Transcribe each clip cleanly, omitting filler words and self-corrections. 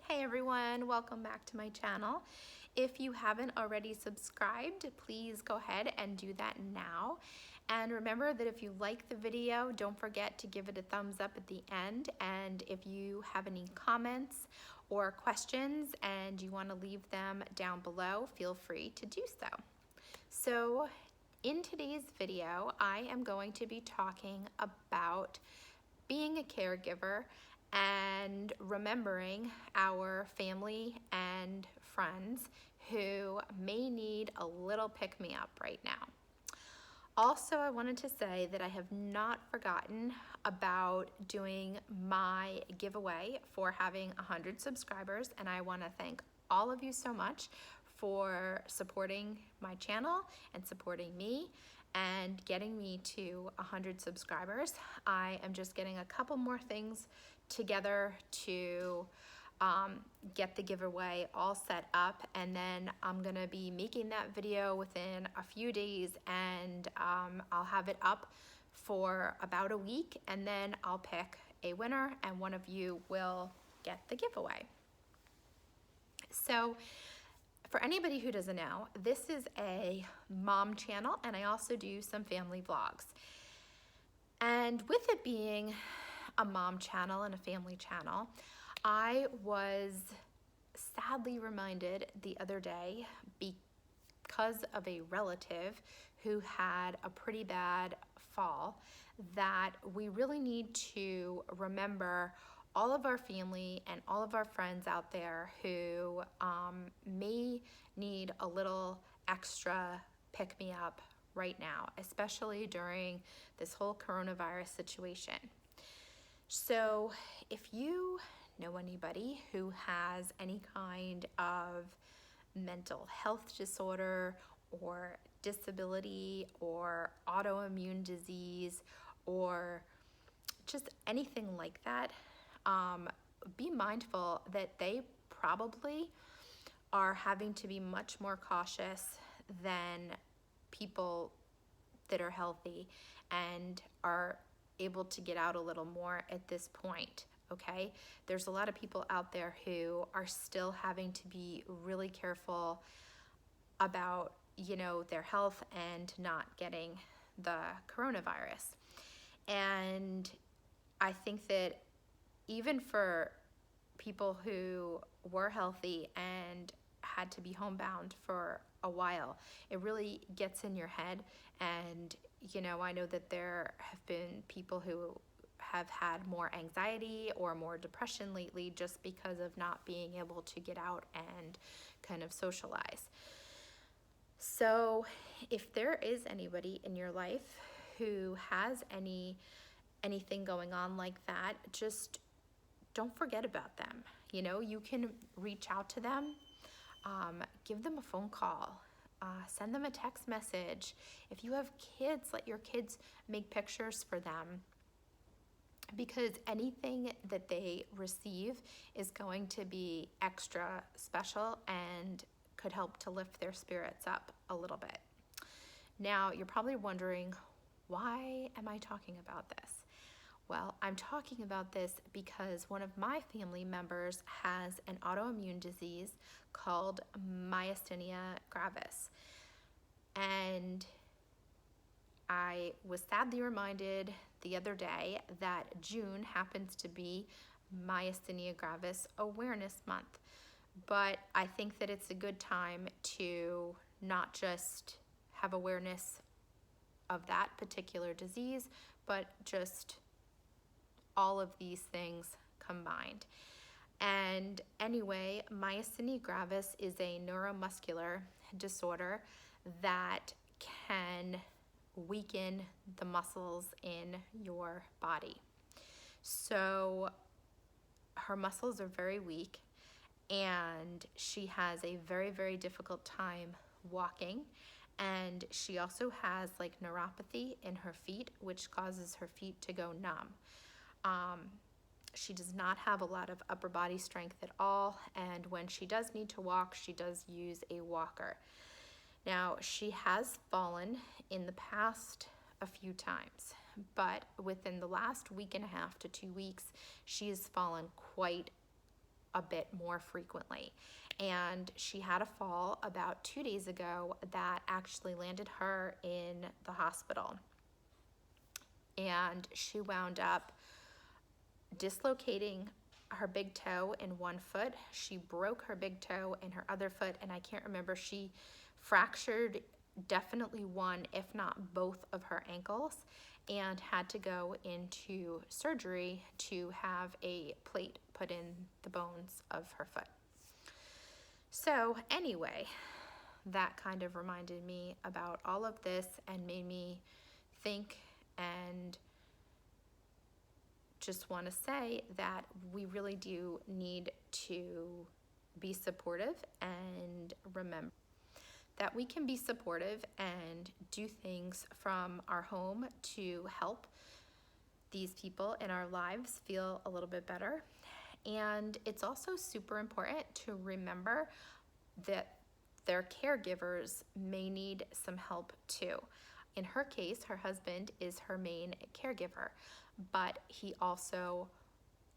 Hey everyone, welcome back to my channel. If you haven't already subscribed, please go ahead and do that now. And remember that if you like the video, don't forget to give it a thumbs up at the end. And if you have any comments or questions and you want to leave them down below, feel free to do so. So in today's video, I am going to be talking about being a caregiver and remembering our family and friends who may need a little pick-me-up right now. Also, I wanted to say that I have not forgotten about doing my giveaway for having 100 subscribers, and I want to thank all of you so much for supporting my channel and supporting me and getting me to 100 subscribers. I am just getting a couple more things together to get the giveaway all set up, and then I'm gonna be making that video within a few days, and I'll have it up for about a week, and then I'll pick a winner and one of you will get the giveaway. So for anybody who doesn't know, this is a mom channel, and I also do some family vlogs. And with it being a mom channel and a family channel, I was sadly reminded the other day, because of a relative who had a pretty bad fall, that we really need to remember all of our family and all of our friends out there who may need a little extra pick-me-up right now, especially during this whole coronavirus situation. So if you know anybody who has any kind of mental health disorder or disability or autoimmune disease or just anything like that, be mindful that they probably are having to be much more cautious than people that are healthy and are able to get out a little more at this point. Okay, there's a lot of people out there who are still having to be really careful about, their health and not getting the coronavirus. And I think that even for people who were healthy and had to be homebound for a while, it really gets in your head. And I know that there have been people who have had more anxiety or more depression lately just because of not being able to get out and kind of socialize. So if there is anybody in your life who has anything going on like that, just don't forget about them. You can reach out to them, give them a phone call, send them a text message. If you have kids, let your kids make pictures for them, because anything that they receive is going to be extra special and could help to lift their spirits up a little bit. Now, you're probably wondering, why am I talking about this? Well, I'm talking about this because one of my family members has an autoimmune disease called Myasthenia Gravis. And I was sadly reminded the other day that June happens to be Myasthenia Gravis Awareness Month. But I think that it's a good time to not just have awareness of that particular disease, but just all of these things combined. And anyway, myasthenia gravis is a neuromuscular disorder that can weaken the muscles in your body. So her muscles are very weak, and she has a very, very difficult time walking. And she also has like neuropathy in her feet, which causes her feet to go numb. She does not have a lot of upper body strength at all, and when she does need to walk, she does use a walker. Now, she has fallen in the past a few times, but within the last week and a half to 2 weeks, she has fallen quite a bit more frequently. And she had a fall about 2 days ago that actually landed her in the hospital. And she wound up dislocating her big toe in one foot. She broke her big toe in her other foot, and I can't remember, she fractured definitely one, if not both, of her ankles, and had to go into surgery to have a plate put in the bones of her foot. So anyway, that kind of reminded me about all of this and made me think, and just want to say that we really do need to be supportive and remember that we can be supportive and do things from our home to help these people in our lives feel a little bit better. And it's also super important to remember that their caregivers may need some help too. In her case, her husband is her main caregiver, but he also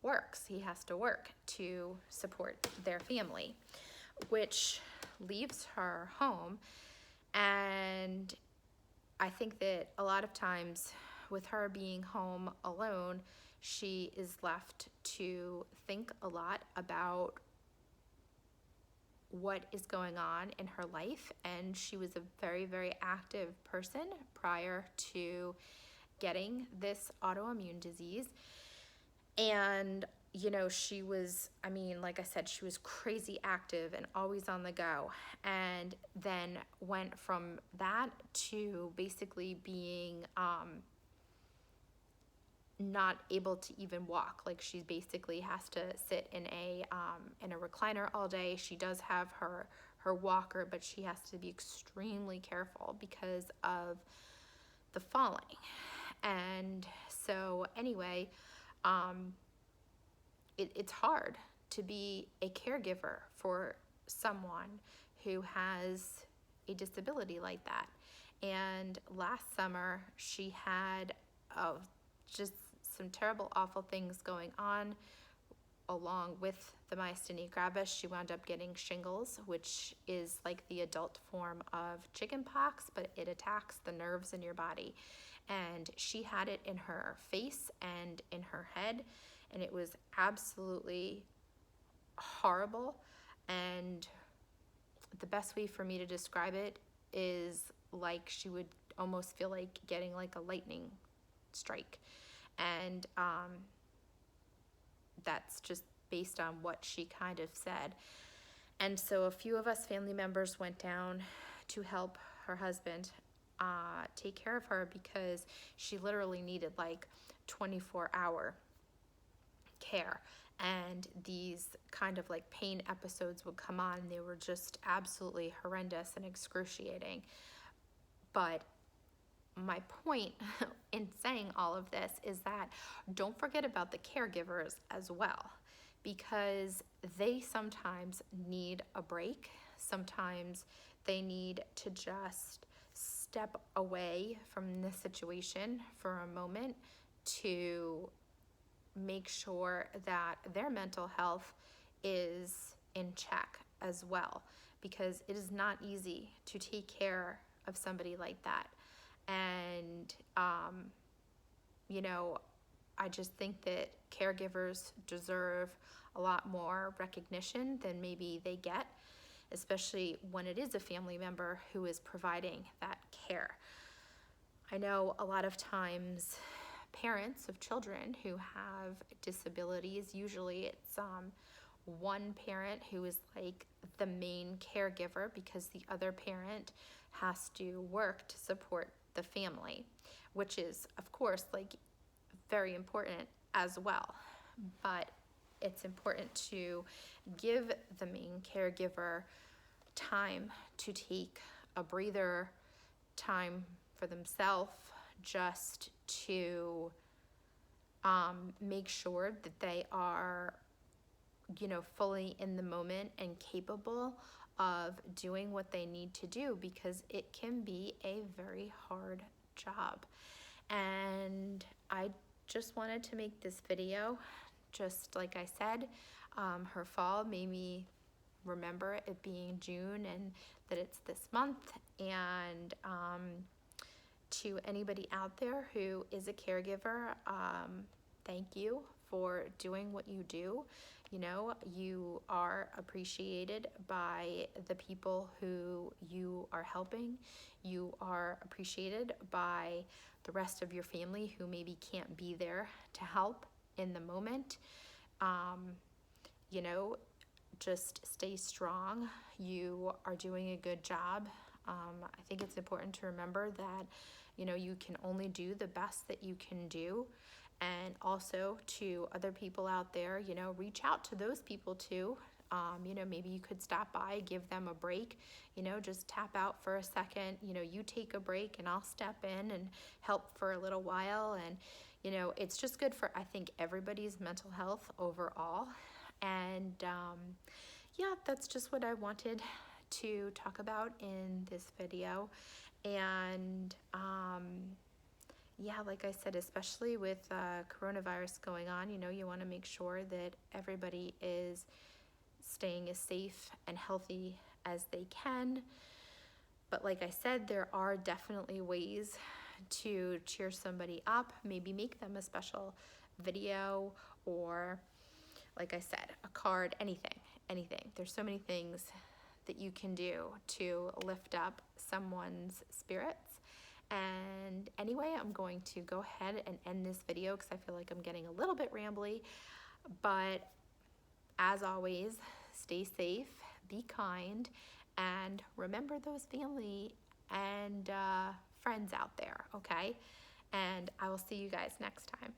works. He has to work to support their family, which leaves her home. And I think that a lot of times with her being home alone, she is left to think a lot about what is going on in her life. And she was a very, very active person prior to getting this autoimmune disease. And she was, like I said, she was crazy active and always on the go. And then went from that to basically being not able to even walk. Like, she basically has to sit in a recliner all day. She does have her walker, but she has to be extremely careful because of the falling. And so anyway, it's hard to be a caregiver for someone who has a disability like that. And last summer, she had just some terrible, awful things going on along with the myasthenia gravis. She wound up getting shingles, which is like the adult form of chickenpox, but it attacks the nerves in your body. And she had it in her face and in her head, and it was absolutely horrible. And the best way for me to describe it is like she would almost feel like getting like a lightning strike. And that's just based on what she kind of said. And so a few of us family members went down to help her husband take care of her, because she literally needed like 24-hour care. And these kind of like pain episodes would come on. They were just absolutely horrendous and excruciating. But my point in saying all of this is that don't forget about the caregivers as well, because they sometimes need a break. Sometimes they need to just step away from the situation for a moment to make sure that their mental health is in check as well, because it is not easy to take care of somebody like that. And I just think that caregivers deserve a lot more recognition than maybe they get, especially when it is a family member who is providing that care. I know a lot of times parents of children who have disabilities, usually it's one parent who is like the main caregiver, because the other parent has to work to support the family, which is of course like very important as well. But it's important to give the main caregiver time to take a breather, time for themselves, just to make sure that they are fully in the moment and capable of doing what they need to do, because it can be a very hard job. And I just wanted to make this video just like I said, her fall made me remember it being June and that it's this month. And to anybody out there who is a caregiver, thank you for doing what you do. You know, you are appreciated by the people who you are helping. You are appreciated by the rest of your family who maybe can't be there to help in the moment. You know, just stay strong. You are doing a good job. I think it's important to remember that, you know, you can only do the best that you can do. And also to other people out there, you know, reach out to those people too. You know, maybe you could stop by, give them a break, you know, just tap out for a second. You know, you take a break and I'll step in and help for a little while. And, you know, it's just good for, I think, everybody's mental health overall. And yeah, that's just what I wanted to talk about in this video. And yeah, like I said, especially with coronavirus going on, you know, you want to make sure that everybody is staying as safe and healthy as they can. But like I said, there are definitely ways to cheer somebody up, maybe make them a special video, or like I said, a card, anything. There's so many things that you can do to lift up someone's spirits. And anyway, I'm going to go ahead and end this video because I feel like I'm getting a little bit rambly. But as always, stay safe, be kind, and remember those family and friends out there, okay? And I will see you guys next time.